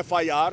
FIR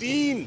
3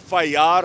FIR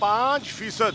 5%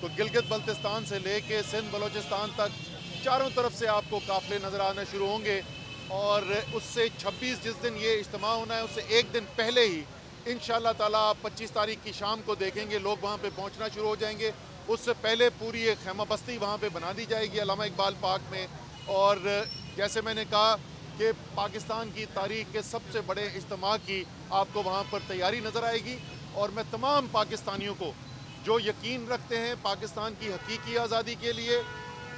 تو گلگت بلتستان سے لے کے سندھ بلوچستان تک چاروں طرف سے آپ کو قافلے نظر آنا شروع ہوں گے، اور اس سے 26 جس دن یہ اجتماع ہونا ہے اس سے ایک دن پہلے ہی انشاءاللہ تعالیٰ آپ 25 تاریخ کی شام کو دیکھیں گے لوگ وہاں پہ پہنچنا شروع ہو جائیں گے۔ اس سے پہلے پوری ایک خیمہ بستی وہاں پہ بنا دی جائے گی علامہ اقبال پارک میں، اور جیسے میں نے کہا کہ پاکستان کی تاریخ کے سب سے بڑے اجتماع کی آپ کو وہاں پر تیاری نظر آئے گی۔ اور میں تمام پاکستانیوں کو جو یقین رکھتے ہیں پاکستان کی حقیقی آزادی کے لیے،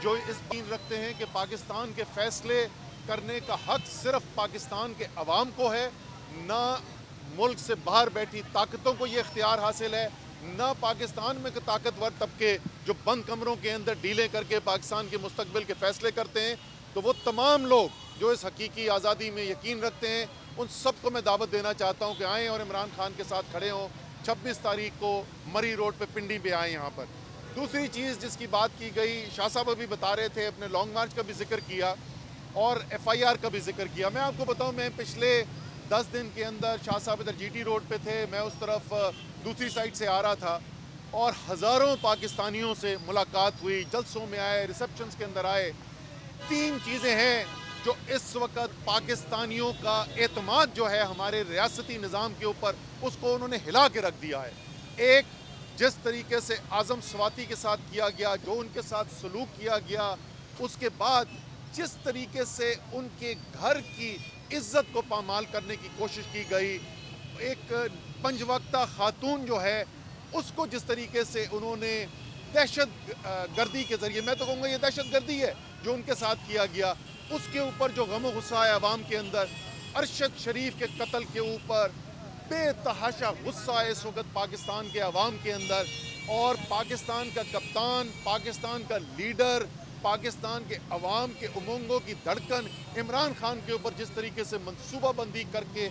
جو اس یقین رکھتے ہیں کہ پاکستان کے فیصلے کرنے کا حق صرف پاکستان کے عوام کو ہے، نہ ملک سے باہر بیٹھی طاقتوں کو یہ اختیار حاصل ہے، نہ پاکستان میں طاقتور طبقے جو بند کمروں کے اندر ڈیلیں کر کے پاکستان کے مستقبل کے فیصلے کرتے ہیں۔ تو وہ تمام لوگ جو اس حقیقی آزادی میں یقین رکھتے ہیں ان سب کو میں دعوت دینا چاہتا ہوں کہ آئیں اور عمران خان کے ساتھ کھڑے ہوں۔ 26 تاریخ کو مری روڈ پہ پنڈی پہ آئیں یہاں پر۔ دوسری چیز جس کی بات کی گئی، شاہ صاحب ابھی بتا رہے تھے، اپنے لانگ مارچ کا بھی ذکر کیا اور ایف آئی آر کا بھی ذکر کیا۔ میں آپ کو بتاؤں، میں پچھلے 10 دن کے اندر شاہ صاحب ادھر جی ٹی روڈ پہ تھے، میں اس طرف دوسری سائٹ سے آ رہا تھا اور ہزاروں پاکستانیوں سے ملاقات ہوئی، جلسوں میں آئے، ریسپشنز کے اندر آئے۔ 3 چیزیں ہیں جو اس وقت پاکستانیوں کا اعتماد جو ہے ہمارے ریاستی نظام کے اوپر، اس کو انہوں نے ہلا کے رکھ دیا ہے۔ ایک، جس طریقے سے اعظم سواتی کے ساتھ کیا گیا، جو ان کے ساتھ سلوک کیا گیا، اس کے بعد جس طریقے سے ان کے گھر کی عزت کو پامال کرنے کی کوشش کی گئی، ایک 5 وقتہ خاتون جو ہے اس کو جس طریقے سے انہوں نے دہشت گردی کے ذریعے، میں تو کہوں گا یہ دہشت گردی ہے جو ان کے ساتھ کیا گیا، اس کے اوپر جو غم و غصہ ہے عوام کے اندر، ارشد شریف کے قتل کے اوپر بے تحاشا غصہ ہے اس وقت پاکستان کے عوام کے اندر، اور پاکستان کا کپتان، پاکستان کا لیڈر، پاکستان کے عوام کے امنگوں کی دھڑکن عمران خان کے اوپر جس طریقے سے منصوبہ بندی کر کے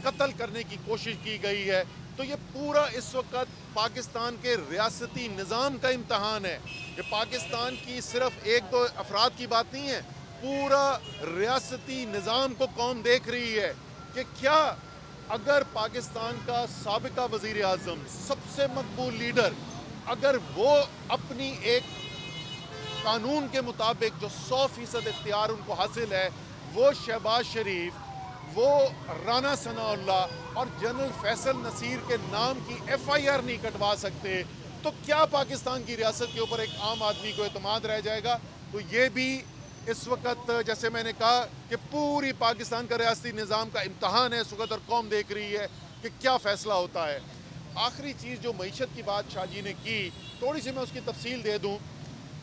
قتل کرنے کی کوشش کی گئی ہے، تو یہ پورا اس وقت پاکستان کے ریاستی نظام کا امتحان ہے۔ یہ پاکستان کی صرف 1-2 افراد کی بات نہیں ہے، پورا ریاستی نظام کو قوم دیکھ رہی ہے کہ کیا اگر پاکستان کا سابقہ وزیر اعظم، سب سے مقبول لیڈر، اگر وہ اپنی ایک قانون کے مطابق جو 100% اختیار ان کو حاصل ہے، وہ شہباز شریف، وہ رانا ثناء اللہ اور جنرل فیصل نصیر کے نام کی ایف آئی آر نہیں کٹوا سکتے، تو کیا پاکستان کی ریاست کے اوپر ایک عام آدمی کو اعتماد رہ جائے گا؟ تو یہ بھی اس وقت جیسے میں نے کہا کہ پوری پاکستان کا ریاستی نظام کا امتحان ہے اس وقت، اور قوم دیکھ رہی ہے کہ کیا فیصلہ ہوتا ہے۔ آخری چیز جو معیشت کی بات شاہ جی نے کی، تھوڑی سی میں اس کی تفصیل دے دوں۔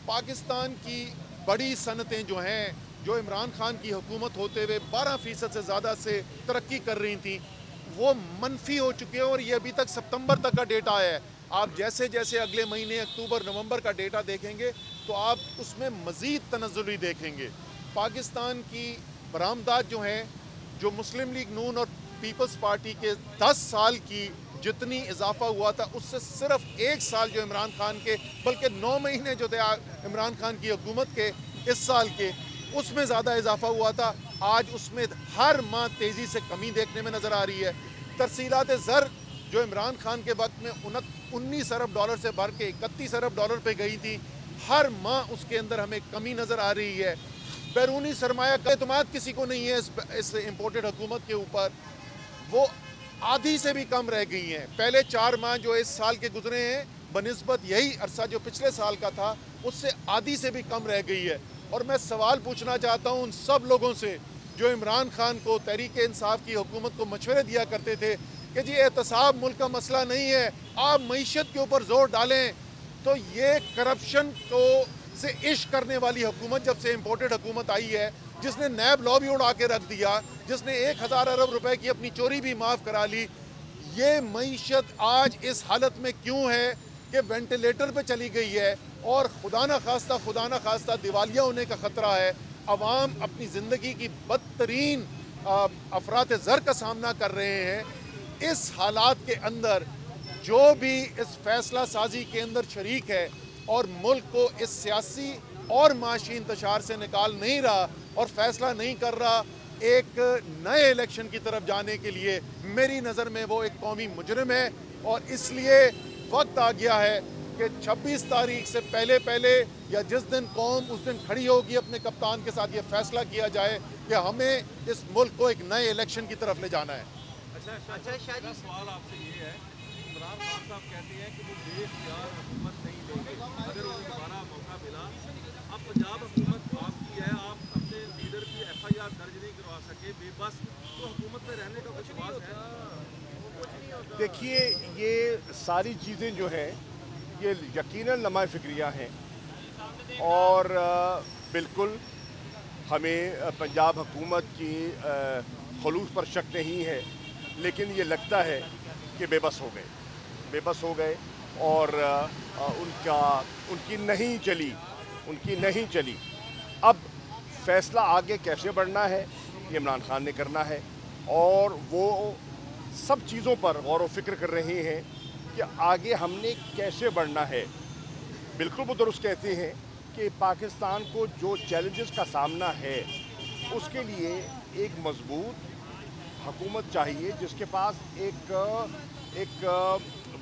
پاکستان کی بڑی صنعتیں جو ہیں، جو عمران خان کی حکومت ہوتے ہوئے 12% سے زیادہ سے ترقی کر رہی تھیں، وہ منفی ہو چکے ہیں، اور یہ ابھی تک ستمبر تک کا ڈیٹا ہے۔ آپ جیسے جیسے اگلے مہینے اکتوبر نومبر کا ڈیٹا دیکھیں گے تو آپ اس میں مزید تنزلی دیکھیں گے۔ پاکستان کی برآمدات جو ہیں، جو مسلم لیگ نون اور پیپلز پارٹی کے 10 سال کی جتنی اضافہ ہوا تھا، اس سے صرف 1 سال جو عمران خان کے، بلکہ 9 مہینے جو تھے عمران خان کی حکومت کے اس سال کے، اس میں زیادہ اضافہ ہوا تھا۔ آج اس میں ہر ماہ تیزی سے کمی دیکھنے میں نظر آ رہی ہے۔ ترسیلات زر جو عمران خان کے وقت میں 19 ارب ڈالر سے بڑھ کے 31 ارب ڈالر پہ گئی تھی، ہر ماہ اس کے اندر ہمیں کمی نظر آ رہی ہے۔ بیرونی سرمایہ کا اعتماد کسی کو نہیں ہے اس امپورٹڈ حکومت کے اوپر، وہ آدھی سے بھی کم رہ گئی ہیں۔ پہلے 4 ماہ جو اس سال کے گزرے ہیں بنسبت یہی عرصہ جو پچھلے سال کا تھا، اس سے آدھی سے بھی کم رہ گئی ہے۔ اور میں سوال پوچھنا چاہتا ہوں ان سب لوگوں سے جو عمران خان کو، تحریک انصاف کی حکومت کو مشورے دیا کرتے تھے کہ جی احتساب ملک کا مسئلہ نہیں ہے، آپ معیشت کے اوپر زور ڈالیں، تو یہ کرپشن کو سے عشق کرنے والی حکومت جب سے امپورٹڈ حکومت آئی ہے، جس نے نیب لا بھی اڑا کے رکھ دیا، جس نے 1000 ارب روپے کی اپنی چوری بھی معاف کرا لی، یہ معیشت آج اس حالت میں کیوں ہے کہ وینٹیلیٹر پہ چلی گئی ہے اور خدا نہ خواستہ دیوالیہ ہونے کا خطرہ ہے۔ عوام اپنی زندگی کی بدترین افراط زر کا سامنا کر رہے ہیں۔ اس حالات کے اندر جو بھی اس فیصلہ سازی کے اندر شریک ہے اور ملک کو اس سیاسی اور معاشی انتشار سے نکال نہیں رہا اور فیصلہ نہیں کر رہا ایک نئے الیکشن کی طرف جانے کے لیے، میری نظر میں وہ ایک قومی مجرم ہے، اور اس لیے وقت آ گیا ہے کہ 26 تاریخ سے پہلے پہلے یا جس دن قوم اس دن کھڑی ہوگی اپنے کپتان کے ساتھ یہ فیصلہ کیا جائے کہ ہمیں اس ملک کو ایک نئے الیکشن کی طرف لے جانا ہے۔ اچھا شاہ جی، سوال آپ سے یہ ہے، عمران خان صاحب کہتے ہیں کہ وہ بے اختیار حکومت نہیں لیں گے اگر انہیں دوبارہ موقع ملا۔ اب پنجاب حکومت آپ کی ہے، آپ اپنے لیڈر کی ایف آئی آر درج نہیں کروا سکے، بے بس، تو حکومت میں رہنے کا کچھ واز ہے؟ دیکھیے یہ ساری چیزیں جو ہیں یہ یقیناً لمحہ فکریہ ہیں، اور بالکل ہمیں پنجاب حکومت کی خلوص پر شک نہیں ہے، لیکن یہ لگتا ہے کہ بے بس ہو گئے اور ان کی نہیں چلی۔ اب فیصلہ آگے کیسے بڑھنا ہے یہ عمران خان نے کرنا ہے، اور وہ سب چیزوں پر غور و فکر کر رہے ہیں کہ آگے ہم نے کیسے بڑھنا ہے۔ بالکل وہ درست کہتے ہیں کہ پاکستان کو جو چیلنجز کا سامنا ہے اس کے لیے ایک مضبوط حکومت چاہیے جس کے پاس ایک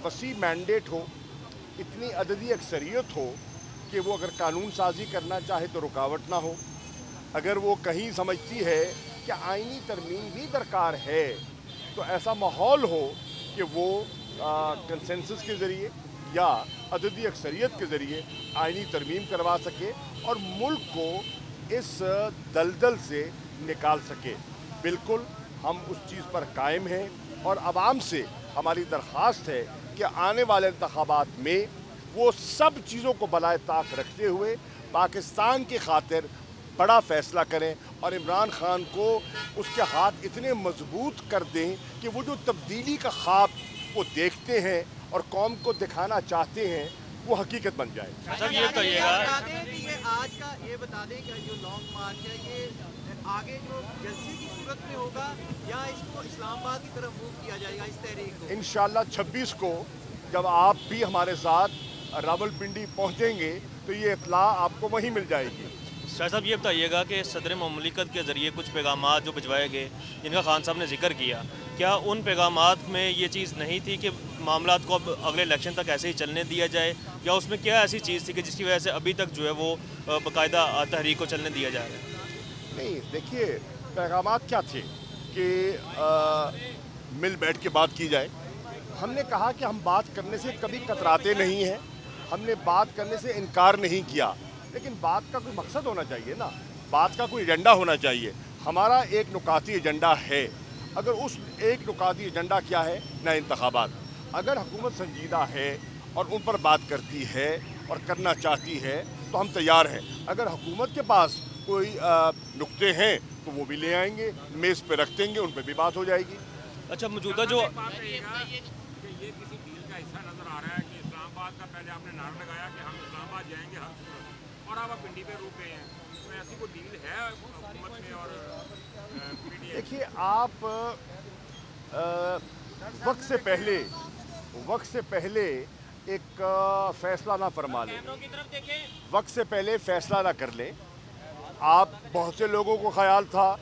وسیع مینڈیٹ ہو، اتنی عددی اکثریت ہو کہ وہ اگر قانون سازی کرنا چاہے تو رکاوٹ نہ ہو، اگر وہ کہیں سمجھتی ہے کہ آئینی ترمیم بھی درکار ہے تو ایسا ماحول ہو کہ وہ کنسنسس کے ذریعے یا عددی اکثریت کے ذریعے آئینی ترمیم کروا سکے اور ملک کو اس دلدل سے نکال سکے۔ بالکل ہم اس چیز پر قائم ہیں، اور عوام سے ہماری درخواست ہے کہ آنے والے انتخابات میں وہ سب چیزوں کو بالائے طاق رکھتے ہوئے پاکستان کی خاطر بڑا فیصلہ کریں اور عمران خان کو اس کے ہاتھ اتنے مضبوط کر دیں کہ وہ جو تبدیلی کا خواب وہ دیکھتے ہیں اور قوم کو دکھانا چاہتے ہیں وہ حقیقت بن جائے۔ سر یہ کہیے گا، بتا دیں کہ یہ آج کا یہ بتا دیں کہ جو لانگ مارچ ہے یہ آگے جو جلسے کی صورت میں ہوگا یا اس کو اسلام آباد کی طرف موو کیا جائے گا اس تحریک کو؟ انشاءاللہ 26 کو جب آپ بھی ہمارے ساتھ راولپنڈی پہنچیں گے تو یہ اطلاع آپ کو وہیں مل جائے گی۔ شاہ صاحب یہ بتائیے گا کہ صدر مملکت کے ذریعے کچھ پیغامات جو بھجوائے گئے جن کا خان صاحب نے ذکر کیا، کیا ان پیغامات میں یہ چیز نہیں تھی کہ معاملات کو اب اگلے الیکشن تک ایسے ہی چلنے دیا جائے، یا اس میں کیا ایسی چیز تھی کہ جس کی وجہ سے ابھی تک جو ہے وہ باقاعدہ تحریک کو چلنے دیا جا رہا ہے؟ نہیں، دیکھیے پیغامات کیا تھے کہ مل بیٹھ کے بات کی جائے۔ ہم نے کہا کہ ہم بات کرنے سے کبھی کتراتے نہیں ہیں، ہم نے بات کرنے سے انکار نہیں کیا، لیکن بات کا کوئی مقصد ہونا چاہیے نا، بات کا کوئی ایجنڈا ہونا چاہیے۔ ہمارا ایک نکاتی ایجنڈا ہے، اگر اس ایک نکاتی ایجنڈا کیا ہے، نئے انتخابات۔ اگر حکومت سنجیدہ ہے اور ان پر بات کرتی ہے اور کرنا چاہتی ہے تو ہم تیار ہیں۔ اگر حکومت کے پاس کوئی نکتے ہیں تو وہ بھی لے آئیں گے، میز پہ رکھ دیں گے، ان پہ بھی بات ہو جائے گی۔ اچھا موجودہ جو بات یہ ہے کہ یہ کسی ڈیل کا حصہ نظر آ رہا ہے کہ اسلام آباد کا پہلے آپ نے نعرہ لگایا کہ ہم اسلام آباد جائیں گے ہر صورت، اور آپ پنڈی پہ روک گئے ہیں، تو ایسی کوئی ڈیل ہے حکومت میں اور پی ٹی آئی؟ دیکھیے آپ وقت سے پہلے ایک فیصلہ نہ فرما لیں، وقت سے پہلے فیصلہ نہ کر لیں۔ آپ بہت سے لوگوں کو خیال تھا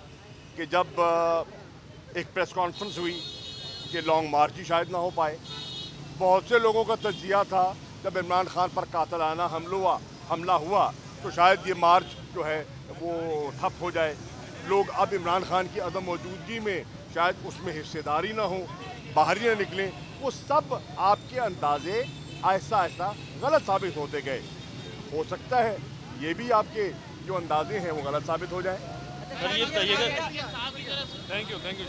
کہ جب ایک پریس کانفرنس ہوئی کہ لانگ مارچ ہی شاید نہ ہو پائے، بہت سے لوگوں کا تجزیہ تھا جب عمران خان پر قاتلانہ حملہ ہوا تو شاید یہ مارچ جو ہے وہ ٹھپ ہو جائے، لوگ اب عمران خان کی عدم موجودگی میں شاید اس میں حصے داری نہ ہو، باہر ہی نہ نکلیں۔ وہ سب آپ کے اندازے آہستہ آہستہ غلط ثابت ہوتے گئے۔ ہو سکتا ہے یہ بھی آپ کے جو اندازے ہیں وہ غلط ثابت ہو جائیں۔ سر یہ بتائیے گا، thank you thank you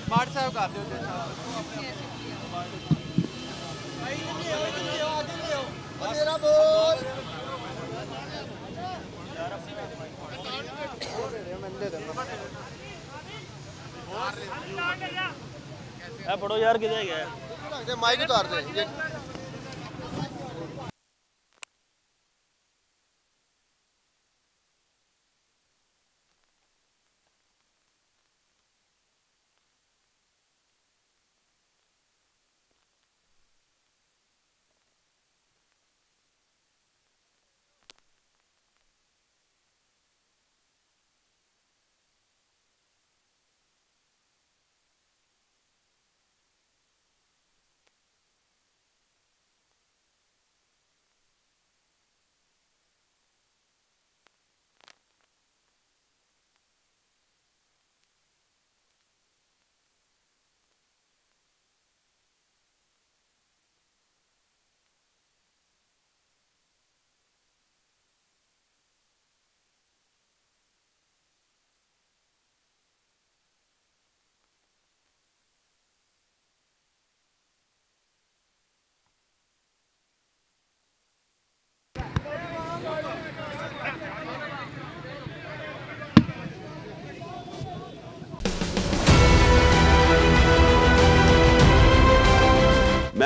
WhatsApp کر دو پڑھو یار کدھر گیا مائک اتار دیں۔